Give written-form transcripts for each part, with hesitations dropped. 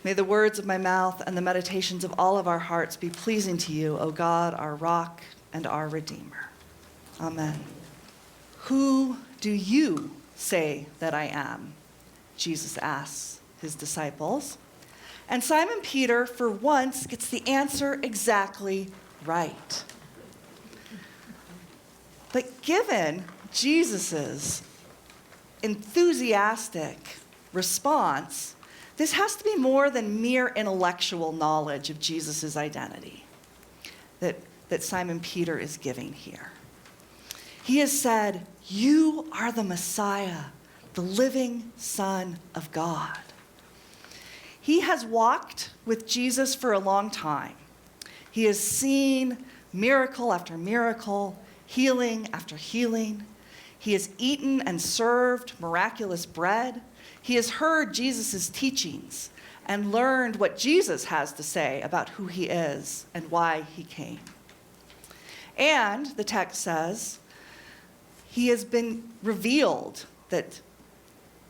May the words of my mouth and the meditations of all of our hearts be pleasing to you, O God, our rock and our Redeemer. Amen. Who do you say that I am? Jesus asks his disciples. And Simon Peter, for once, gets the answer exactly right. But given Jesus' enthusiastic response, this has to be more than mere intellectual knowledge of Jesus' identity that Simon Peter is giving here. He has said, "You are the Messiah, the living Son of God." He has walked with Jesus for a long time. He has seen miracle after miracle, healing after healing. He has eaten and served miraculous bread. He has heard Jesus' teachings and learned what Jesus has to say about who he is and why he came. And the text says, he has been revealed that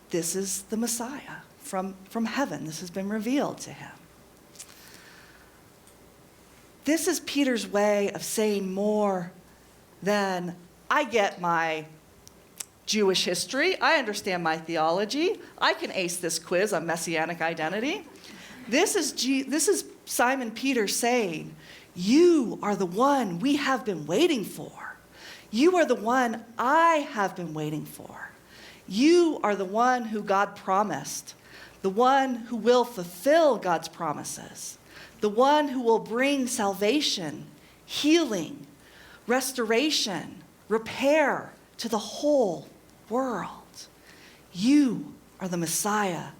this is the Messiah from heaven. This has been revealed to him. This is Peter's way of saying more than, I get my Jewish history, I understand my theology, I can ace this quiz on messianic identity. This is Simon Peter saying, you are the one we have been waiting for. You are the one I have been waiting for. You are the one who God promised, the one who will fulfill God's promises, the one who will bring salvation, healing, restoration, repair to the whole world. You are the Messiah,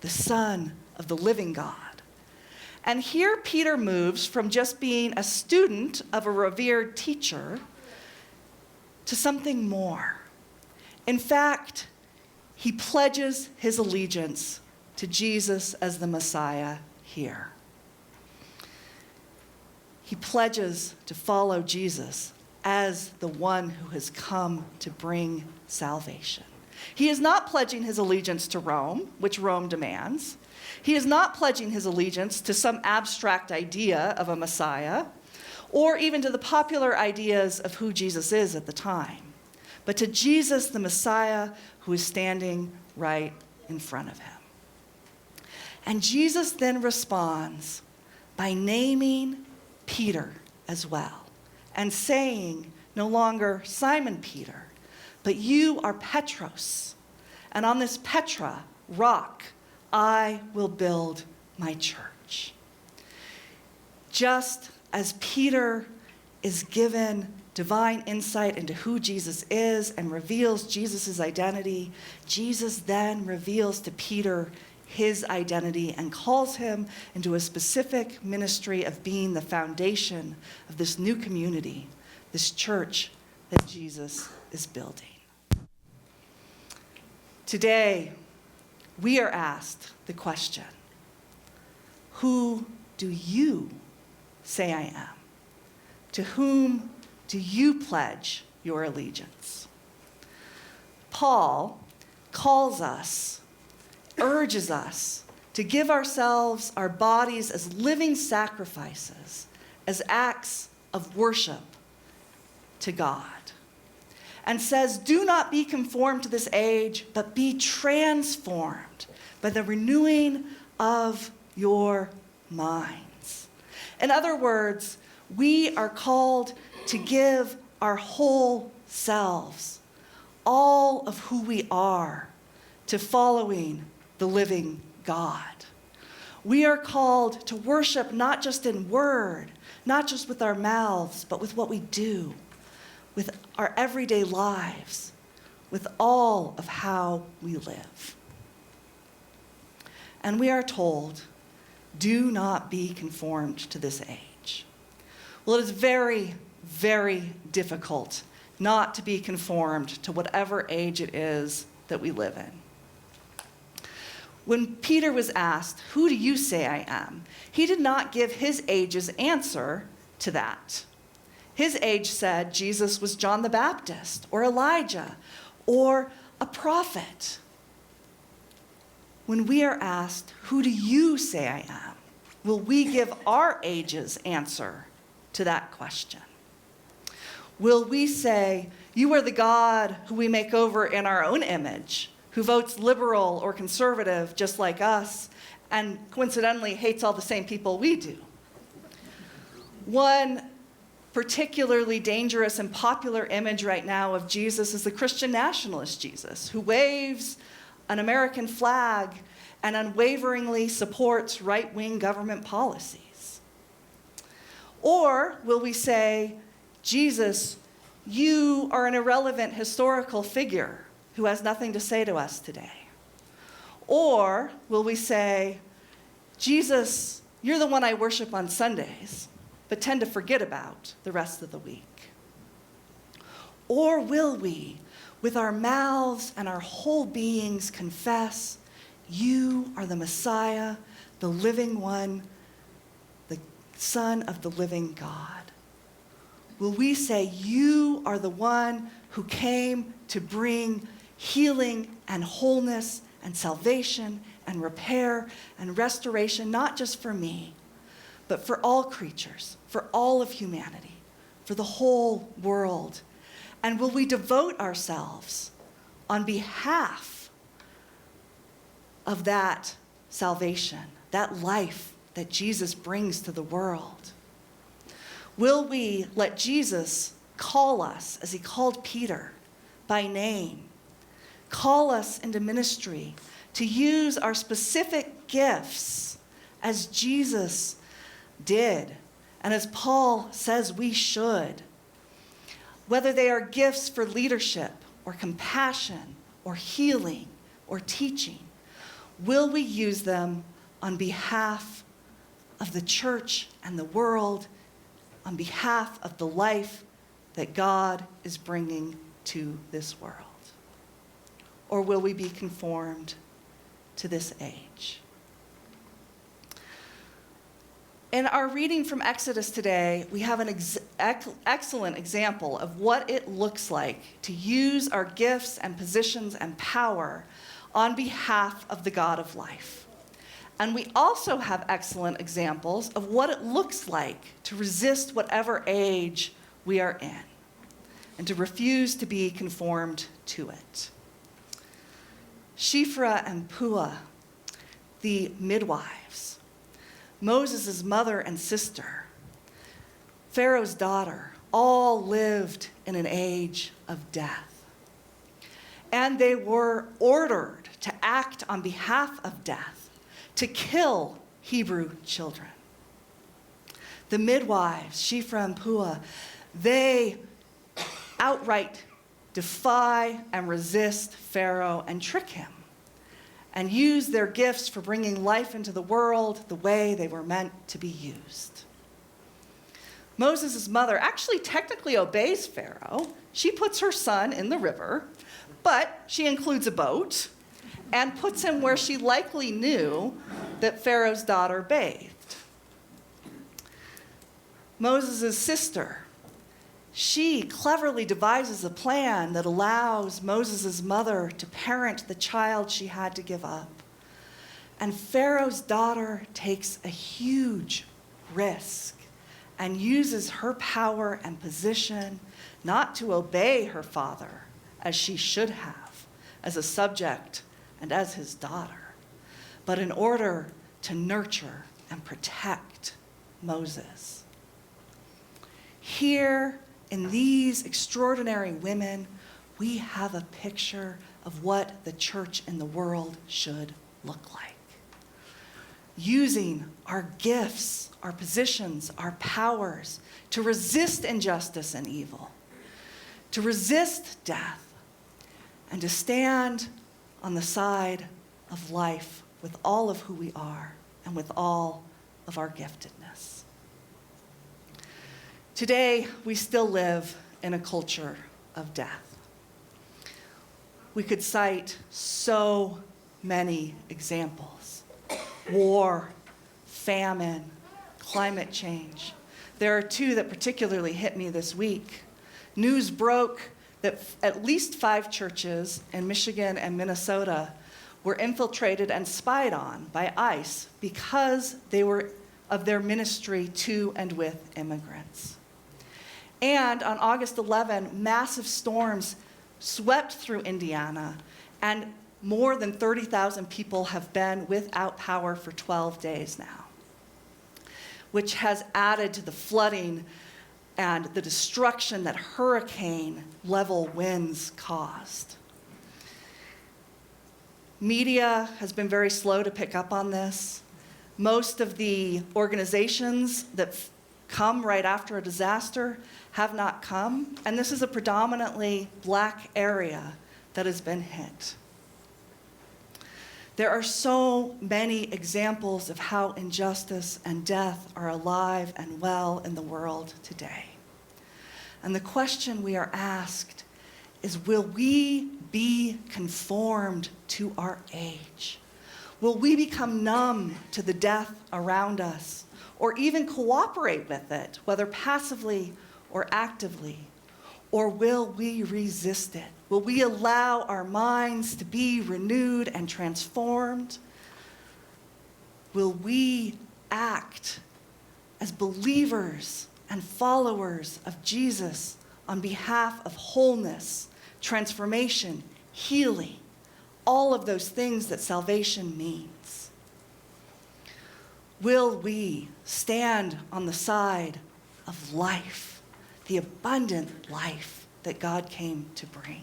the Son of the living God. And here Peter moves from just being a student of a revered teacher to something more. In fact, he pledges his allegiance to Jesus as the Messiah here. He pledges to follow Jesus as the one who has come to bring salvation. He is not pledging his allegiance to Rome, which Rome demands. He is not pledging his allegiance to some abstract idea of a Messiah, or even to the popular ideas of who Jesus is at the time, but to Jesus, the Messiah, who is standing right in front of him. And Jesus then responds by naming Peter as well, and saying, no longer Simon Peter, but you are Petros, and on this Petra, rock, I will build my church. Just as Peter is given divine insight into who Jesus is and reveals Jesus' identity, Jesus then reveals to Peter his identity and calls him into a specific ministry of being the foundation of this new community, this church that Jesus is building. Today, we are asked the question, who do you say I am? To whom do you pledge your allegiance? Paul calls us, urges us to give ourselves, our bodies as living sacrifices, as acts of worship to God. And says, do not be conformed to this age, but be transformed by the renewing of your minds. In other words, we are called to give our whole selves, all of who we are, to following the living God. We are called to worship not just in word, not just with our mouths, but with what we do, with our everyday lives, with all of how we live. And we are told, do not be conformed to this age. Well, it is very, very difficult not to be conformed to whatever age it is that we live in. When Peter was asked, who do you say I am? He did not give his age's answer to that. His age said Jesus was John the Baptist, or Elijah, or a prophet. when we are asked, "Who do you say I am?" will we give our age's answer to that question? Will we say, "You are the God who we make over in our own image, who votes liberal or conservative just like us, and coincidentally hates all the same people we do"? One particularly dangerous and popular image right now of Jesus is the Christian nationalist Jesus, who waves an American flag and unwaveringly supports right-wing government policies. Or will we say, "Jesus, you are an irrelevant historical figure who has nothing to say to us today"? Or will we say, "Jesus, you're the one I worship on Sundays, but tend to forget about the rest of the week"? Or will we, with our mouths and our whole beings, confess, "You are the Messiah, the living one, the Son of the living God"? Will we say, "You are the one who came to bring healing and wholeness and salvation and repair and restoration, not just for me, but for all creatures, for all of humanity, for the whole world"? And will we devote ourselves on behalf of that salvation, that life that Jesus brings to the world? Will we let Jesus call us, as he called Peter, by name, call us into ministry, to use our specific gifts as Jesus did, and as Paul says we should, whether they are gifts for leadership or compassion or healing or teaching? Will we use them on behalf of the church and the world, on behalf of the life that God is bringing to this world? Or will we be conformed to this age? In our reading from Exodus today, we have an excellent example of what it looks like to use our gifts and positions and power on behalf of the God of life. And we also have excellent examples of what it looks like to resist whatever age we are in and to refuse to be conformed to it. Shiphrah and Puah, the midwives, Moses' mother and sister, Pharaoh's daughter, all lived in an age of death. And they were ordered to act on behalf of death, to kill Hebrew children. The midwives, Shiphrah and Puah, they outright defy and resist Pharaoh and trick him, and use their gifts for bringing life into the world the way they were meant to be used. Moses' mother actually technically obeys Pharaoh. She puts her son in the river, but she includes a boat and puts him where she likely knew that Pharaoh's daughter bathed. Moses' sister, she cleverly devises a plan that allows Moses' mother to parent the child she had to give up. And Pharaoh's daughter takes a huge risk and uses her power and position not to obey her father as she should have, as a subject and as his daughter, but in order to nurture and protect Moses. Here, in these extraordinary women, we have a picture of what the church in the world should look like. Using our gifts, our positions, our powers to resist injustice and evil, to resist death, and to stand on the side of life with all of who we are and with all of our giftedness. Today, we still live in a culture of death. We could cite so many examples: war, famine, climate change. There are two that particularly hit me this week. News broke that at least 5 churches in Michigan and Minnesota were infiltrated and spied on by ICE because they were of their ministry to and with immigrants. And on August 11, massive storms swept through Indiana, and more than 30,000 people have been without power for 12 days now, which has added to the flooding and the destruction that hurricane-level winds caused. Media has been very slow to pick up on this. Most of the organizations that come right after a disaster have not come, and this is a predominantly Black area that has been hit. There are so many examples of how injustice and death are alive and well in the world today. And the question we are asked is, will we be conformed to our age? Will we become numb to the death around us, or even cooperate with it, whether passively or actively? Or will we resist it? Will we allow our minds to be renewed and transformed? Will we act as believers and followers of Jesus on behalf of wholeness, transformation, healing, all of those things that salvation means? Will we stand on the side of life, the abundant life that God came to bring?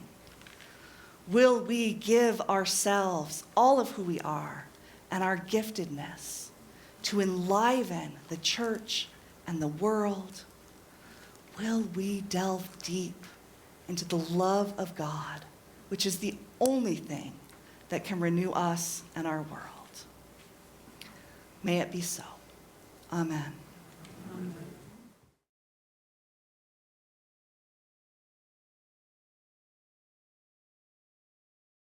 Will we give ourselves, all of who we are, and our giftedness to enliven the church and the world? Will we delve deep into the love of God, which is the only thing that can renew us and our world? May it be so. Amen. Amen.